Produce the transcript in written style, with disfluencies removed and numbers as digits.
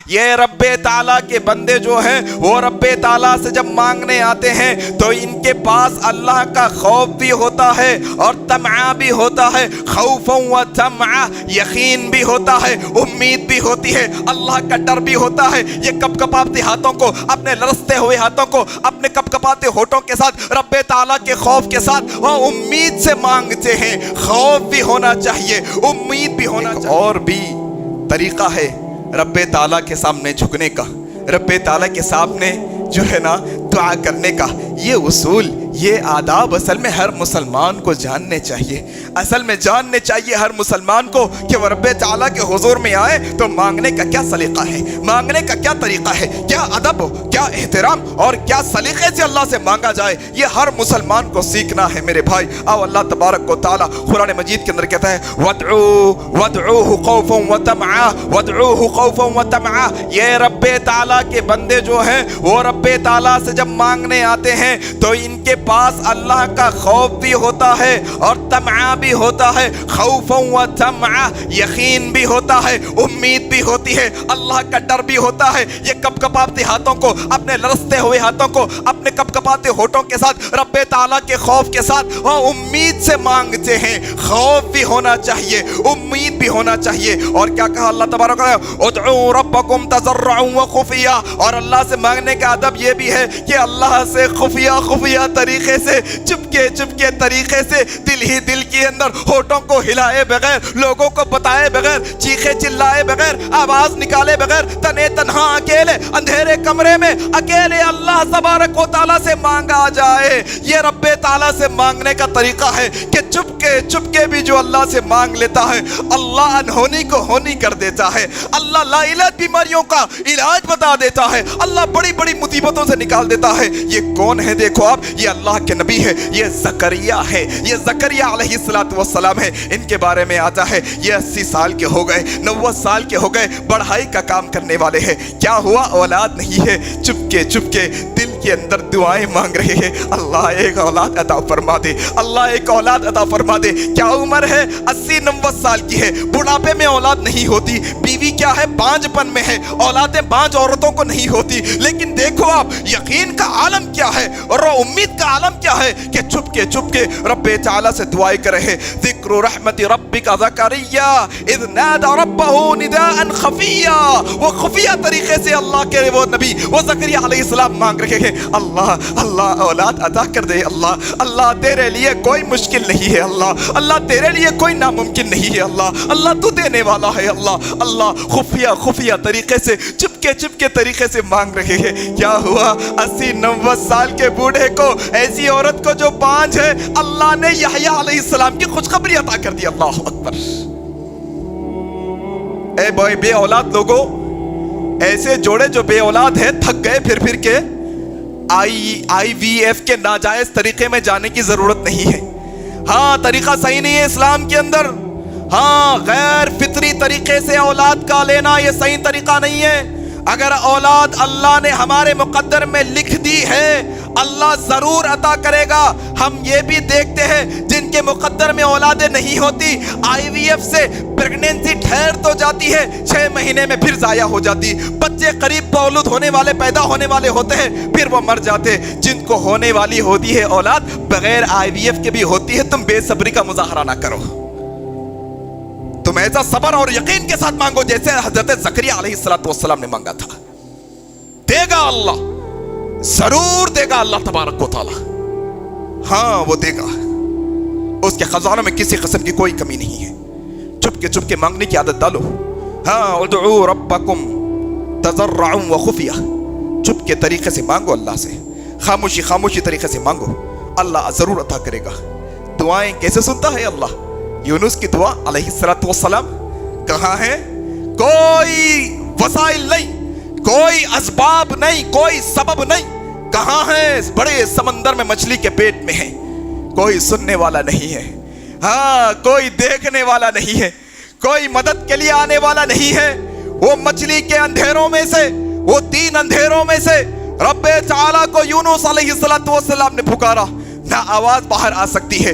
یہ رب تعالیٰ کے بندے جو ہیں وہ رب تعالیٰ سے جب مانگنے آتے ہیں تو ان کے پاس اللہ کا خوف بھی ہوتا ہے اور طمع بھی ہوتا ہے، خوف و طمع، یقین بھی ہوتا ہے، امید بھی ہوتی ہے، اللہ کا ڈر بھی ہوتا ہے۔ یہ کپ کپاتے ہاتھوں کو، اپنے لرزتے ہوئے ہاتھوں کو، اپنے کپ کپاتے ہونٹوں کے ساتھ رب تعالیٰ کے خوف کے ساتھ وہ امید سے مانگتے ہیں۔ خوف بھی ہونا چاہیے، امید بھی ہونا چاہیے۔ اور بھی طریقہ ہے رب تعالیٰ کے سامنے جھکنے کا، رب تعالیٰ کے سامنے جو ہے نا دعا کرنے کا۔ یہ اصول، یہ آداب اصل میں ہر مسلمان کو جاننے چاہیے، اصل میں جاننے چاہیے ہر مسلمان کو کہ وہ رب تعالیٰ کے حضور میں آئے تو مانگنے کا کیا سلیقہ ہے، مانگنے کا کیا طریقہ ہے، کیا ادب، کیا احترام اور کیا سلیقے سے اللہ سے مانگا جائے، یہ ہر مسلمان کو سیکھنا ہے میرے بھائی۔ آؤ اللہ تبارک و تعالیٰ قرآن مجید کے اندر کہتا ہے وَادْعُوهُ خَوْفًا وَطَمْعًا، وَادْعُوهُ خَوْفًا وَطَمْعًا۔ یہ رب تعالیٰ کے بندے جو ہیں وہ رب تعالیٰ سے جب مانگنے آتے ہیں تو ان کے پاس اللہ کا خوف بھی ہوتا ہے اور طمع بھی ہوتا ہے، خوف و طمع، یقین بھی ہوتا ہے، امید بھی ہوتی ہے، اللہ کا ڈر بھی ہوتا ہے۔ یہ کپ کپاتے ہاتھوں کو، اپنے لرزتے ہوئے ہاتھوں کو، اپنے کپ کپاتے ہونٹوں کے ساتھ رب تعالیٰ کے خوف کے ساتھ وہ امید سے مانگتے ہیں۔ خوف بھی ہونا چاہیے، امید بھی ہونا چاہیے۔ اور کیا کہا اللہ تبارک و تعالیٰ، ادعوا ربکم تضرعا وخفیا۔ اور اللہ سے مانگنے کا ادب یہ بھی ہے کہ اللہ سے خفیہ خفیہ طریقے سے، چپکے طریقے سے، دل ہی دل کے اندر، ہونٹوں کو ہلائے بغیر، لوگوں کو بتائے بغیر، چیخے چلائے بغیر، آواز نکالے بغیر، تنے تنہا اکیلے اندھیرے کمرے میں اکیلے اللہ تبارک و تعالیٰ سے مانگا جائے۔ یہ رب تعالیٰ سے مانگنے کا طریقہ ہے کہ چپکے بھی جو اللہ سے مانگ لیتا ہے اللہ انہونی کو ہونی کر دیتا ہے، اللہ لا علاج بیماریوں کا علاج بتا دیتا ہے، اللہ بڑی بڑی مصیبتوں سے نکال دیتا ہے۔ یہ کون ہے دیکھو آپ، یہ اللہ کے نبی ہے، یہ زکریا ہے، یہ زکریا علیہ السلام ہے۔ ان کے بارے میں آتا ہے یہ 80 سال کے ہو گئے، 90 سال کے ہو گئے، بڑھائی کا کام کرنے والے ہیں۔ کیا ہوا؟ اولاد نہیں ہے، چپکے دل کے اندر دعائیں مانگ رہے ہیں، اللہ ایک اولاد عطا فرما دے، اللہ ایک اولاد عطا فرما دے۔ کیا عمر ہے؟ 80-90 سال کی ہے، بڑھاپے میں اولاد نہیں ہوتی، بیوی کیا ہے؟ بانجھ پن میں ہے، اولادیں بانجھ عورتوں کو نہیں ہوتی۔ لیکن دیکھو آپ یقین کا عالم کیا ہے اور امید کا عالم کیا ہے کہ چپکے رب تعالیٰ سے دعائیں کر رہے۔ ذکر رحمت ربک زکریا اذ نادى ربہ نداء خفیا۔ وہ خفیہ طریقے سے اللہ کے وہ نبی وہ زکریا علیہ السلام مانگ رہے ہیں، اللہ اولاد عطا کر دے، اللہ تیرے لیے کوئی مشکل نہیں ہے، اللہ تیرے لیے کوئی ناممکن نہیں ہے، اللہ تو دینے والا ہے، اللہ خفیہ طریقے سے چپکے طریقے سے مانگ رہے ہیں۔ کیا ہوا؟ 80-90 سال کے بوڑھے کو، ایسی عورت کو جو بانجھ ہے، اللہ نے یحییٰ علیہ السلام کی خوشخبری عطا کر دی۔ اللہ اکبر۔ اے بے اولاد لوگوں، ایسے جوڑے جو بے اولاد ہیں تھک گئے پھر کے آئی وی ایف کے ناجائز طریقے میں جانے کی ضرورت نہیں ہے۔ ہاں طریقہ صحیح نہیں ہے اسلام کے اندر، ہاں غیر فطری طریقے سے اولاد کا لینا یہ صحیح طریقہ نہیں ہے۔ اگر اولاد اللہ نے ہمارے مقدر میں لکھ دی ہے اللہ ضرور عطا کرے گا۔ ہم یہ بھی دیکھتے ہیں جن کے مقدر میں اولادیں نہیں ہوتی، آئی وی ایف سے پریگنینسی ٹھہر تو جاتی ہے، 6 مہینے میں پھر ضائع ہو جاتی، بچے قریب مولود ہونے والے پیدا ہونے والے ہوتے ہیں پھر وہ مر جاتے۔ جن کو ہونے والی ہوتی ہے اولاد بغیر آئی وی ایف کے بھی ہوتی ہے، تم بے صبری کا مظاہرہ نہ کرو، تم ایسا صبر اور یقین کے ساتھ مانگو جیسے حضرت زکریا علیہ السلام نے مانگا تھا۔ دے گا اللہ، ضرور دے گا اللہ تبارک و تعالی، ہاں وہ دے گا، اس کے خزانوں میں کسی قسم کی کوئی کمی نہیں ہے۔ چپکے مانگنے کی عادت ڈالو۔ ہاں ادعوا ربکم تضرعا وخفیا، چپکے طریقے سے مانگو اللہ سے، خاموشی طریقے سے مانگو، اللہ ضرور عطا کرے گا۔ دعائیں کیسے سنتا ہے اللہ؟ یونس کی دعا علیہ السلام کہاں ہے؟ کوئی وسائل نہیں، کوئی اسباب نہیں، کوئی سبب نہیں، کہاں ہے؟ بڑے سمندر میں مچھلی کے پیٹ میں ہے، کوئی سننے والا نہیں ہے، ہاں کوئی دیکھنے والا نہیں ہے، کوئی مدد کے لیے آنے والا نہیں ہے۔ وہ مچھلی کے اندھیروں میں سے، وہ 3 اندھیروں میں سے رب تعالیٰ کو یونس علیہ السلام نے پکارا، نہ آواز باہر آ سکتی ہے،